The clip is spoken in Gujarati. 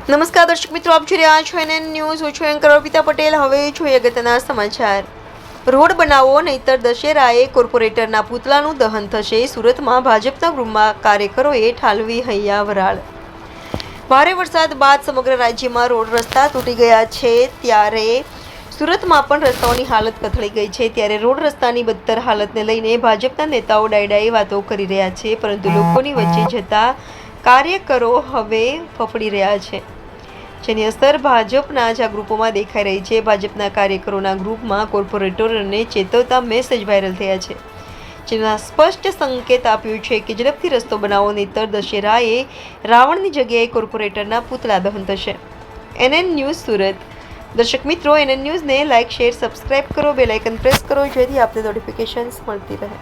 નમસ્કાર દર્શક મિત્રો, આપ જોઈ રહ્યા છો એનએન ન્યૂઝ. હું છું એન્કર અર્પિતા પટેલ. હવે જોઈએ અગત્યના સમાચાર. રોડ બનાવો નહીતર દશેરાએ કોર્પોરેટરના પૂતળાનું દહન થશે. સુરતમાં ભાજપના ગૃહમાં કાર્યકરોએ ઠાલવી હૈયા વરાળ. ભારે વરસાદ બાદ સમગ્ર રાજ્યમાં રોડ રસ્તા તૂટી ગયા છે, ત્યારે સુરતમાં પણ રસ્તાઓની હાલત કથળી ગઈ છે. ત્યારે રોડ રસ્તાની બદતર હાલતને લઈને ભાજપના નેતાઓ ડાયડાઈ વાતો કરી રહ્યા છે, પરંતુ લોકોની વચ્ચે જતા કાર્યકરો હવે ફફડી રહ્યા છે, જેની અસર ભાજપના જ ગ્રુપોમાં દેખાઈ રહી છે. ભાજપના કાર્યકરોના ગ્રુપમાં કોર્પોરેટરોને ચેતવતા મેસેજ વાયરલ થયા છે, જેના સ્પષ્ટ સંકેત આપ્યું છે કે ઝડપથી રસ્તો બનાવો નહીતર દશેરાએ રાવણની જગ્યાએ કોર્પોરેટરના પૂતળા દહન થશે. NN news Surat. દર્શક મિત્રો, એનએન ન્યૂઝને લાઇક, શેર, સબસ્ક્રાઇબ કરો, બેલ આઇકન પ્રેસ કરો, જેથી આપને નોટિફિકેશન્સ મળતી રહે.